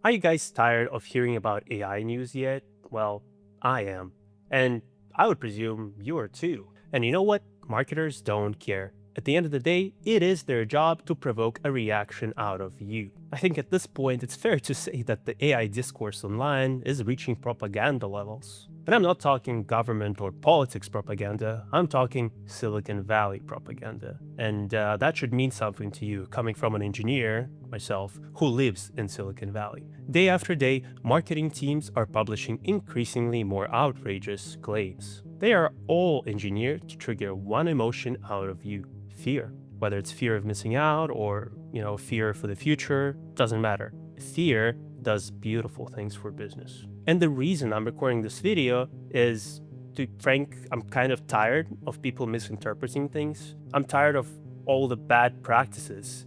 Are you guys tired of hearing about AI news yet? Well, I am. And I would presume you are too. And you know what? Marketers don't care. At the end of the day, it is their job to provoke a reaction out of you. I think at this point, it's fair to say that the AI discourse online is reaching propaganda levels. And I'm not talking government or politics propaganda, I'm talking Silicon Valley propaganda. And that should mean something to you, coming from an engineer, myself, who lives in Silicon Valley. Day after day, marketing teams are publishing increasingly more outrageous claims. They are all engineered to trigger one emotion out of you: fear. Whether it's fear of missing out or, fear for the future, doesn't matter. Fear does beautiful things for business. And the reason I'm recording this video is, to frank, I'm kind of tired of people misinterpreting things. I'm tired of all the bad practices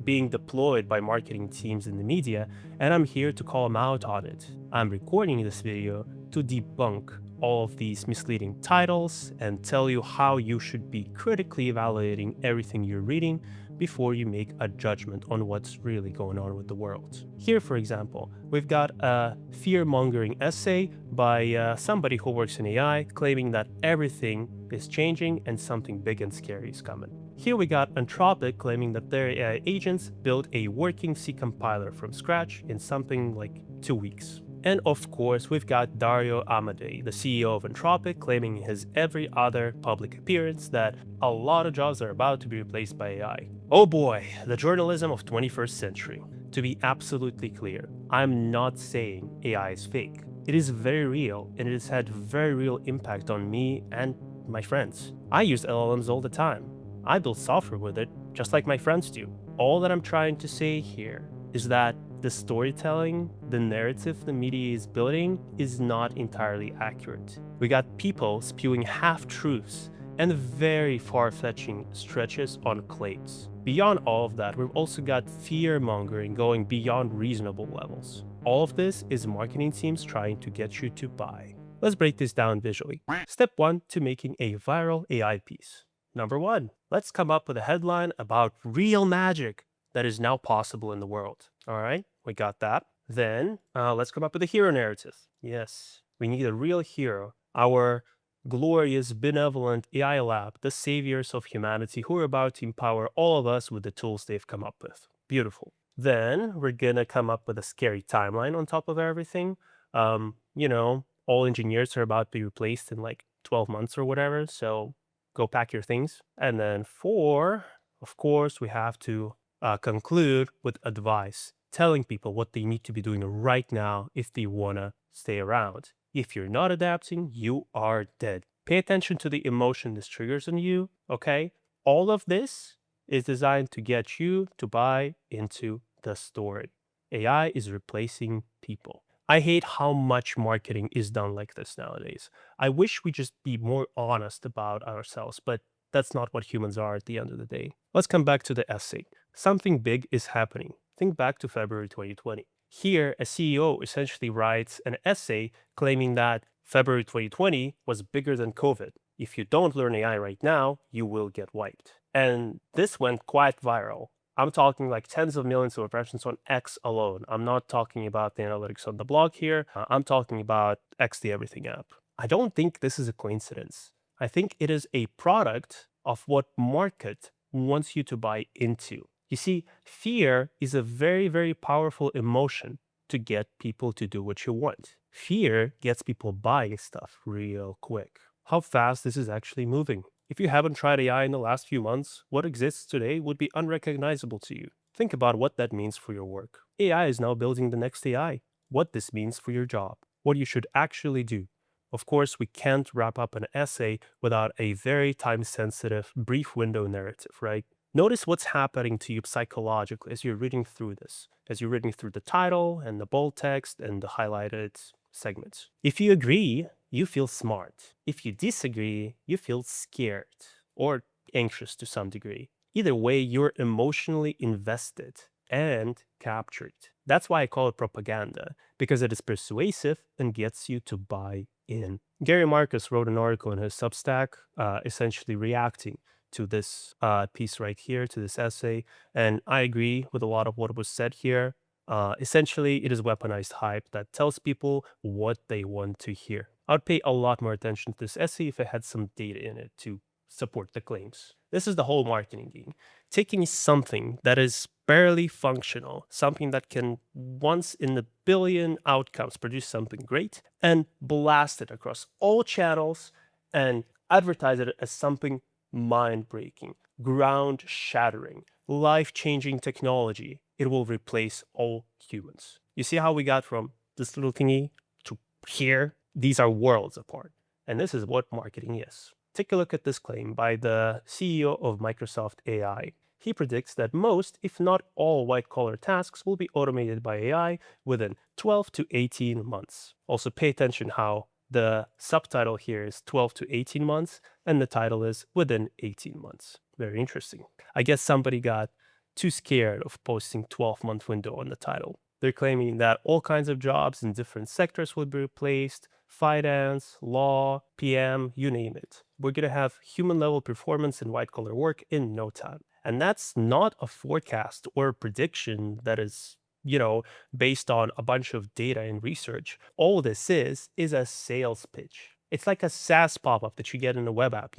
being deployed by marketing teams in the media, and I'm here to call them out on it. I'm recording this video to debunk all of these misleading titles and tell you how you should be critically evaluating everything you're reading before you make a judgment on what's really going on with the world. Here, for example, we've got a fear-mongering essay by somebody who works in AI claiming that everything is changing and something big and scary is coming. Here we got Anthropic claiming that their AI agents built a working C compiler from scratch in something like 2 weeks. And of course, we've got Dario Amodei, the CEO of Anthropic, claiming in his every other public appearance that a lot of jobs are about to be replaced by AI. Oh boy, the journalism of 21st century. To be absolutely clear, I'm not saying AI is fake. It is very real, and it has had very real impact on me and my friends. I use LLMs all the time. I build software with it, just like my friends do. All that I'm trying to say here is that the storytelling, the narrative the media is building is not entirely accurate. We got people spewing half-truths and very far-fetching stretches on claims. Beyond all of that, we've also got fear-mongering going beyond reasonable levels. All of this is marketing teams trying to get you to buy. Let's break this down visually. Step 1 to making a viral AI piece. Number 1, let's come up with a headline about real magic that is now possible in the world. All right, we got that. Then let's come up with a hero narrative. Yes, we need a real hero, our glorious, benevolent AI lab, the saviors of humanity who are about to empower all of us with the tools they've come up with. Beautiful. Then we're gonna come up with a scary timeline on top of everything. All engineers are about to be replaced in like 12 months or whatever, so go pack your things. And then 4, of course, we have to conclude with advice, telling people what they need to be doing right now if they want to stay around. If you're not adapting, you are dead. Pay attention to the emotion this triggers in you, okay? All of this is designed to get you to buy into the story. AI is replacing people. I hate how much marketing is done like this nowadays. I wish we just be more honest about ourselves, but that's not what humans are at the end of the day. Let's come back to the essay. Something big is happening. Think back to February 2020. Here, a CEO essentially writes an essay claiming that February 2020 was bigger than COVID. If you don't learn AI right now, you will get wiped. And this went quite viral. I'm talking like tens of millions of impressions on X alone. I'm not talking about the analytics on the blog here. I'm talking about X the Everything app. I don't think this is a coincidence. I think it is a product of what market wants you to buy into. You see, fear is a very, very powerful emotion to get people to do what you want. Fear gets people buying stuff real quick. How fast this is actually moving. If you haven't tried AI in the last few months, what exists today would be unrecognizable to you. Think about what that means for your work. AI is now building the next AI. What this means for your job. What you should actually do. Of course, we can't wrap up an essay without a very time-sensitive, brief window narrative, right? Notice what's happening to you psychologically as you're reading through this, as you're reading through the title and the bold text and the highlighted segments. If you agree, you feel smart. If you disagree, you feel scared or anxious to some degree. Either way, you're emotionally invested and captured. That's why I call it propaganda, because it is persuasive and gets you to buy in. Gary Marcus wrote an article in his Substack, essentially reacting to this piece right here, to this essay, and I agree with a lot of what was said here. Essentially, it is weaponized hype that tells people what they want to hear. I'd pay a lot more attention to this essay if it had some data in it to support the claims. This is the whole marketing game. Taking something that is barely functional, something that can once in a billion outcomes produce something great, and blast it across all channels and advertise it as something mind breaking, ground shattering, life changing technology. It will replace all humans. You see how we got from this little thingy to here? These are worlds apart. And this is what marketing is. Take a look at this claim by the CEO of Microsoft AI. He predicts that most, if not all, white collar tasks will be automated by AI within 12 to 18 months. Also, pay attention how the subtitle here is 12 to 18 months and the title is within 18 months. Very interesting. I guess somebody got too scared of posting 12-month window on the title. They're claiming that all kinds of jobs in different sectors will be replaced: finance, law, PM, you name it. We're going to have human level performance in white collar work in no time. And that's not a forecast or a prediction that is, based on a bunch of data and research. All this is a sales pitch. It's like a SaaS pop up that you get in a web app,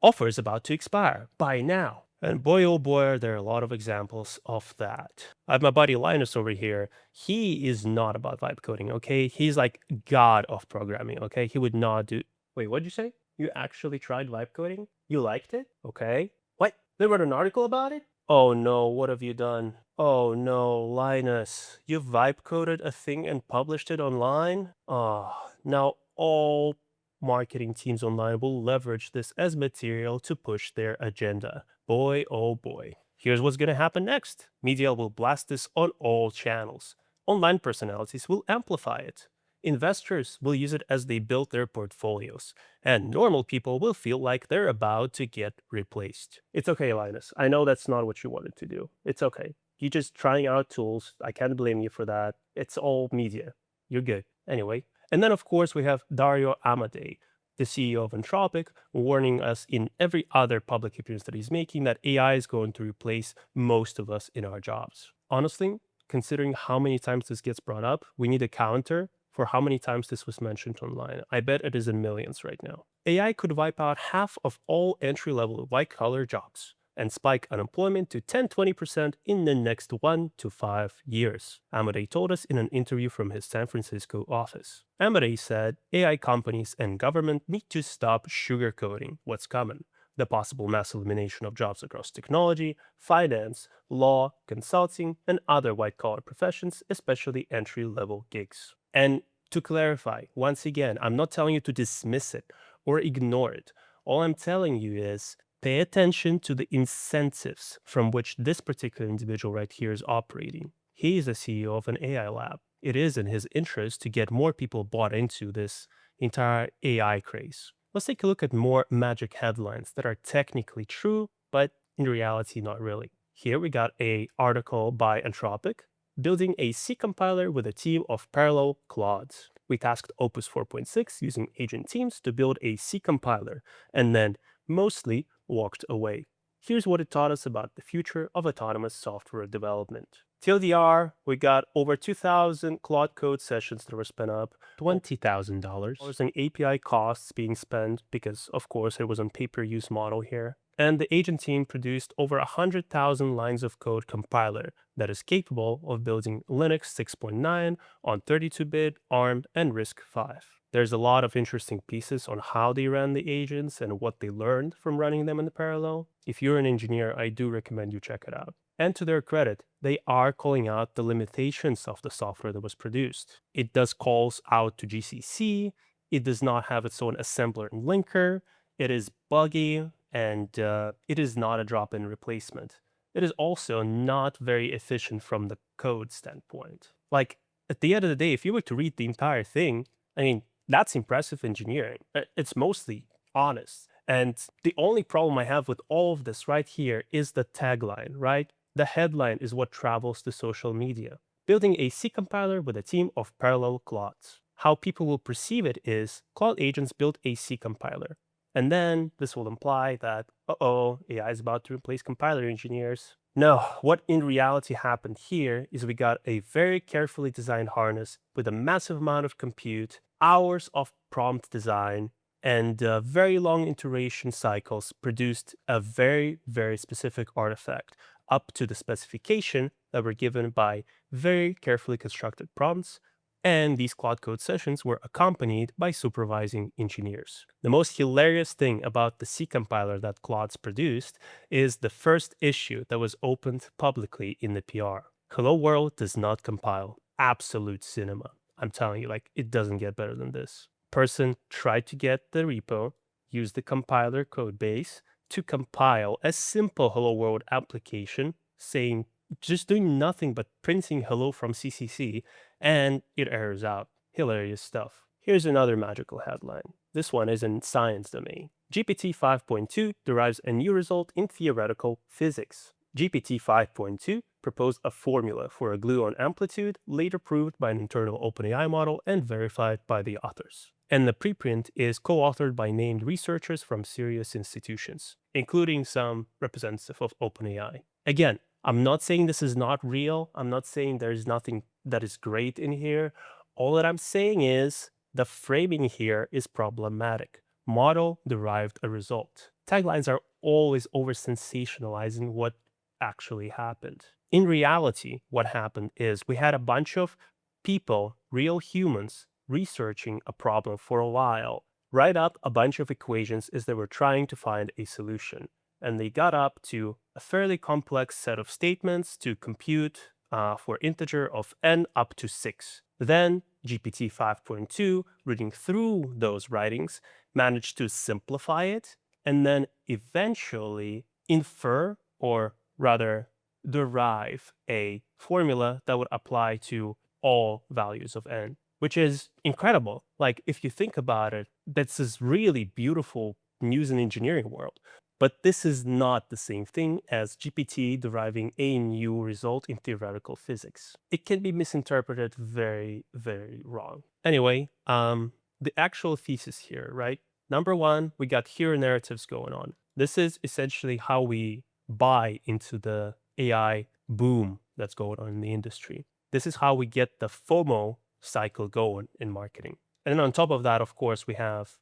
offer is about to expire. Buy now. And boy, oh boy, there are a lot of examples of that. I have my buddy Linus over here. He is not about vibe coding, okay? He's like god of programming, okay? He would not do. Wait, what'd you say? You actually tried vibe coding? You liked it? Okay. What? They wrote an article about it? Oh no, what have you done? Oh no, Linus, you vibe coded a thing and published it online? Oh, now all marketing teams online will leverage this as material to push their agenda. Boy, oh boy. Here's what's going to happen next. Media will blast this on all channels. Online personalities will amplify it. Investors will use it as they build their portfolios. And normal people will feel like they're about to get replaced. It's okay, Linus. I know that's not what you wanted to do. It's okay. You're just trying out tools. I can't blame you for that. It's all media. You're good. Anyway. And then, of course, we have Dario Amodei, the CEO of Anthropic, warning us in every other public appearance that he's making that AI is going to replace most of us in our jobs. Honestly, considering how many times this gets brought up, we need a counter for how many times this was mentioned online. I bet it is in millions right now. AI could wipe out half of all entry-level white-collar jobs and spike unemployment to 10-20% in the next 1 to 5 years, Amodei told us in an interview from his San Francisco office. Amodei said AI companies and government need to stop sugarcoating what's coming: the possible mass elimination of jobs across technology, finance, law, consulting, and other white-collar professions, especially entry-level gigs. And to clarify, once again, I'm not telling you to dismiss it or ignore it. All I'm telling you is pay attention to the incentives from which this particular individual right here is operating. He is the CEO of an AI lab. It is in his interest to get more people bought into this entire AI craze. Let's take a look at more magic headlines that are technically true, but in reality, not really. Here we got an article by Anthropic, building a C compiler with a team of parallel clods. We tasked Opus 4.6 using agent teams to build a C compiler, and then mostly walked away. Here's what it taught us about the future of autonomous software development. TLDR, we got over 2,000 Claude Code sessions that were spun up, $20,000 in API costs being spent because, of course, it was on pay-per-use model here. And the agent team produced over 100,000 lines of code compiler that is capable of building Linux 6.9 on 32-bit, ARM, and RISC-V. There's a lot of interesting pieces on how they ran the agents and what they learned from running them in the parallel. If you're an engineer, I do recommend you check it out. And to their credit, they are calling out the limitations of the software that was produced. It does calls out to GCC, it does not have its own assembler and linker, it is buggy, and it is not a drop-in replacement. It is also not very efficient from the code standpoint. Like, at the end of the day, if you were to read the entire thing, I mean, that's impressive engineering. It's mostly honest. And the only problem I have with all of this right here is the tagline, right? The headline is what travels to social media. Building a C compiler with a team of parallel clods. How people will perceive it is Cloud agents built a C compiler. And then this will imply that, AI is about to replace compiler engineers. No, what in reality happened here is we got a very carefully designed harness with a massive amount of compute, hours of prompt design, and very long iteration cycles produced a very, very specific artifact up to the specification that were given by very carefully constructed prompts. And these Claude Code sessions were accompanied by supervising engineers. The most hilarious thing about the C compiler that Claude's produced is the first issue that was opened publicly in the PR. Hello World does not compile. Absolute cinema. I'm telling you, like, it doesn't get better than this. Person tried to get the repo, use the compiler code base to compile a simple Hello World application saying just doing nothing but printing hello from CCC, and it errors out. Hilarious stuff. Here's another magical headline. This one is in science domain. GPT 5.2 derives a new result in theoretical physics. GPT 5.2 proposed a formula for a gluon amplitude, later proved by an internal OpenAI model and verified by the authors. And the preprint is co-authored by named researchers from serious institutions, including some representative of OpenAI. Again, I'm not saying this is not real. I'm not saying there's nothing that is great in here. All that I'm saying is the framing here is problematic. Model derived a result. Taglines are always over sensationalizing what actually happened. In reality, what happened is we had a bunch of people, real humans, researching a problem for a while, write up a bunch of equations as they were trying to find a solution. And they got up to a fairly complex set of statements to compute for integer of n up to 6. Then GPT 5.2, reading through those writings, managed to simplify it and then eventually infer, or rather derive, a formula that would apply to all values of n, which is incredible. Like, if you think about it, this is really beautiful news in engineering world. But this is not the same thing as GPT deriving a new result in theoretical physics. It can be misinterpreted very, very wrong. Anyway, the actual thesis here, right? Number one, we got hero narratives going on. This is essentially how we buy into the AI boom that's going on in the industry. This is how we get the FOMO cycle going in marketing. And then on top of that, of course, we have,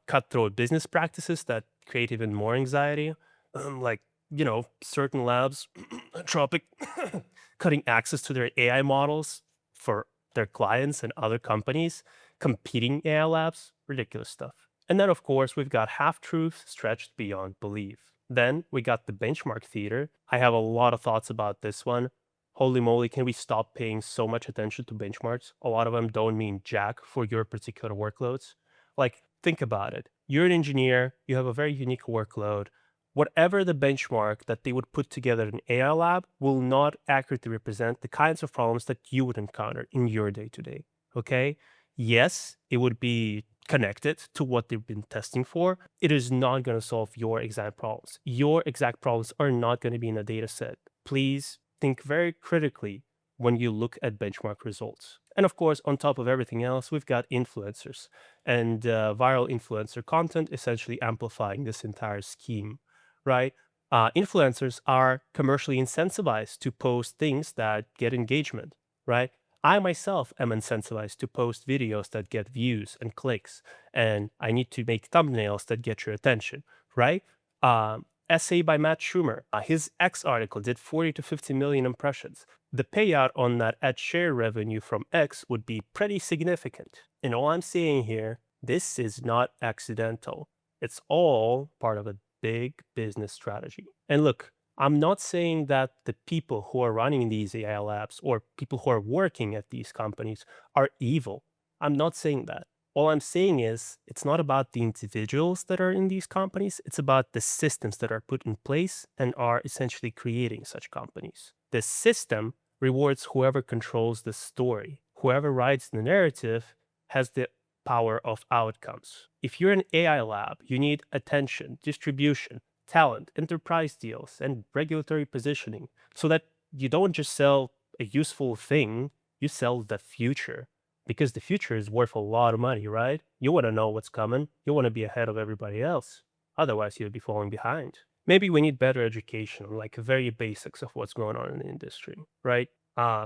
cutthroat business practices that create even more anxiety, like, certain labs, Anthropic, cutting access to their AI models for their clients and other companies, competing AI labs, ridiculous stuff. And then, of course, we've got half-truths stretched beyond belief. Then we got the benchmark theater. I have a lot of thoughts about this one. Holy moly, can we stop paying so much attention to benchmarks? A lot of them don't mean jack for your particular workloads. Like, think about it. You're an engineer, you have a very unique workload. Whatever the benchmark that they would put together in an AI lab will not accurately represent the kinds of problems that you would encounter in your day to day. Okay? Yes, it would be connected to what they've been testing for. It is not going to solve your exact problems. Your exact problems are not going to be in a data set. Please think very critically when you look at benchmark results. And of course, on top of everything else, we've got influencers and viral influencer content essentially amplifying this entire scheme, right? Influencers are commercially incentivized to post things that get engagement, right? I myself am incentivized to post videos that get views and clicks, and I need to make thumbnails that get your attention, right? Essay by Matt Schumer. His X article did 40 to 50 million impressions. The payout on that ad share revenue from X would be pretty significant. And all I'm saying here, this is not accidental. It's all part of a big business strategy. And look, I'm not saying that the people who are running these AI labs or people who are working at these companies are evil. I'm not saying that. All I'm saying is it's not about the individuals that are in these companies, it's about the systems that are put in place and are essentially creating such companies. The system rewards whoever controls the story. Whoever writes the narrative has the power of outcomes. If you're an AI lab, you need attention, distribution, talent, enterprise deals, and regulatory positioning so that you don't just sell a useful thing, you sell the future. Because the future is worth a lot of money, right? You want to know what's coming. You want to be ahead of everybody else. Otherwise, you'll be falling behind. Maybe we need better education, like very basics of what's going on in the industry, right?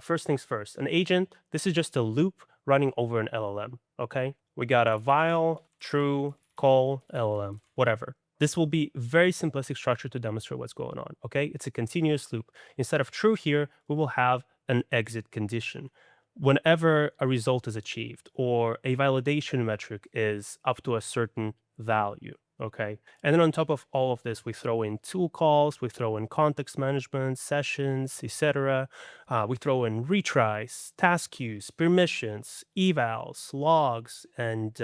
First things first, an agent, this is just a loop running over an LLM, okay? We got a while, true, call, LLM, whatever. This will be very simplistic structure to demonstrate what's going on, okay? It's a continuous loop. Instead of true here, we will have an exit condition. Whenever a result is achieved or a validation metric is up to a certain value, okay? And then on top of all of this, we throw in tool calls, we throw in context management, sessions, etc. We throw in retries, task queues, permissions, evals, logs, and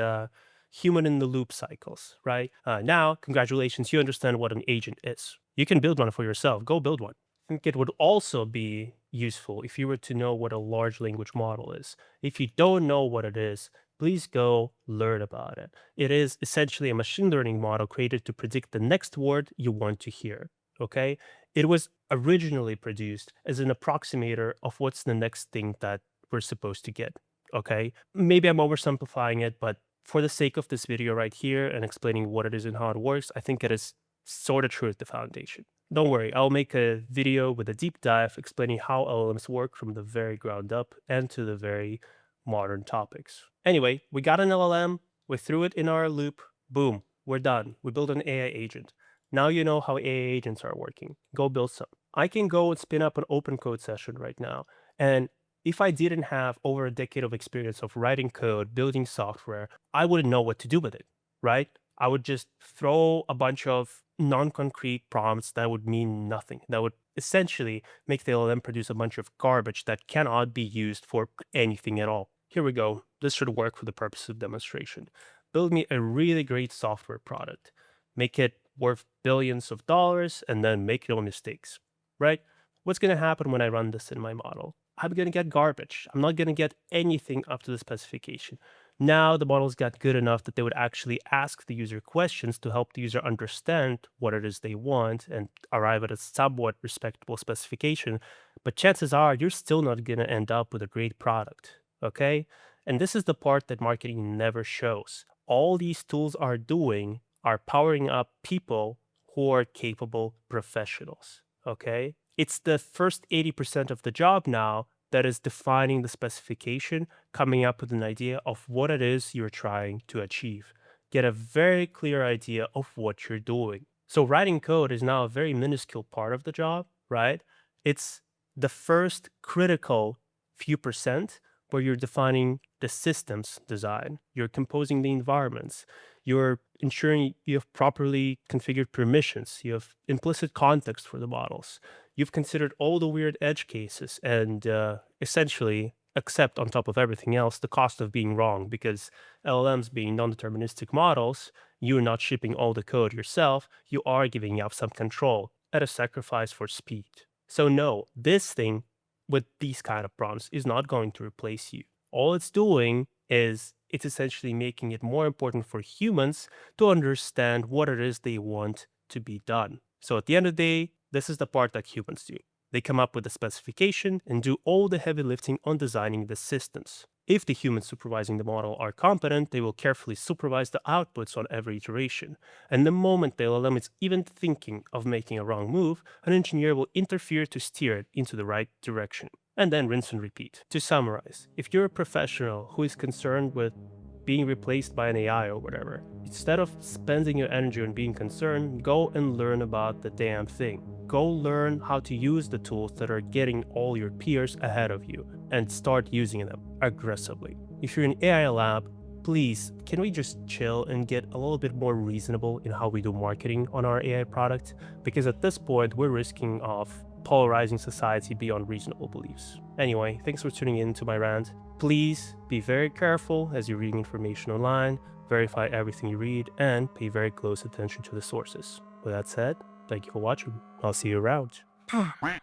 human in the loop cycles, right? Now, congratulations, you understand what an agent is. You can build one for yourself. Go build one. I think it would also be useful if you were to know what a large language model is. If you don't know what it is, please go learn about it. It is essentially a machine learning model created to predict the next word you want to hear. Okay. It was originally produced as an approximator of what's the next thing that we're supposed to get. Okay. Maybe I'm oversimplifying it, but for the sake of this video right here and explaining what it is and how it works, I think it is sort of true at the foundation. Don't worry, I'll make a video with a deep dive explaining how LLMs work from the very ground up and to the very modern topics. Anyway, we got an LLM, we threw it in our loop, boom, we're done. We built an AI agent. Now you know how AI agents are working. Go build some. I can go and spin up an open code session right now. And if I didn't have over a decade of experience of writing code, building software, I wouldn't know what to do with it, right? I would just throw a bunch of non-concrete prompts that would mean nothing. That would essentially make the LLM produce a bunch of garbage that cannot be used for anything at all. Here we go. This should work for the purpose of demonstration. Build me a really great software product. Make it worth billions of dollars and then make no mistakes, right? What's going to happen when I run this in my model? I'm going to get garbage. I'm not going to get anything up to the specification. Now the models got good enough that they would actually ask the user questions to help the user understand what it is they want and arrive at a somewhat respectable specification. But chances are you're still not going to end up with a great product. Okay. And this is the part that marketing never shows. All these tools are doing are powering up people who are capable professionals. Okay. It's the first 80% of the job now that is defining the specification, coming up with an idea of what it is you're trying to achieve. Get a very clear idea of what you're doing. So, writing code is now a very minuscule part of the job, right? It's the first critical few percent where you're defining the systems design, you're composing the environments, you're ensuring you have properly configured permissions, you have implicit context for the models, you've considered all the weird edge cases and essentially accept on top of everything else the cost of being wrong because LLMs being non-deterministic models, you're not shipping all the code yourself, you are giving up some control at a sacrifice for speed. So no, this thing with these kind of prompts is not going to replace you. All it's doing is it's essentially making it more important for humans to understand what it is they want to be done. So at the end of the day, this is the part that humans do. They come up with a specification and do all the heavy lifting on designing the systems. If the humans supervising the model are competent, they will carefully supervise the outputs on every iteration. And the moment the LLM is even thinking of making a wrong move, an engineer will interfere to steer it into the right direction. And then rinse and repeat. To summarize, if you're a professional who is concerned with being replaced by an AI or whatever, instead of spending your energy on being concerned, go and learn about the damn thing. Go learn how to use the tools that are getting all your peers ahead of you and start using them aggressively. If you're in AI lab, please, can we just chill and get a little bit more reasonable in how we do marketing on our AI product? Because at this point, we're risking of polarizing society beyond reasonable beliefs. Anyway, thanks for tuning in to my rant. Please be very careful as you're reading information online, verify everything you read, and pay very close attention to the sources. With that said, thank you for watching. I'll see you around.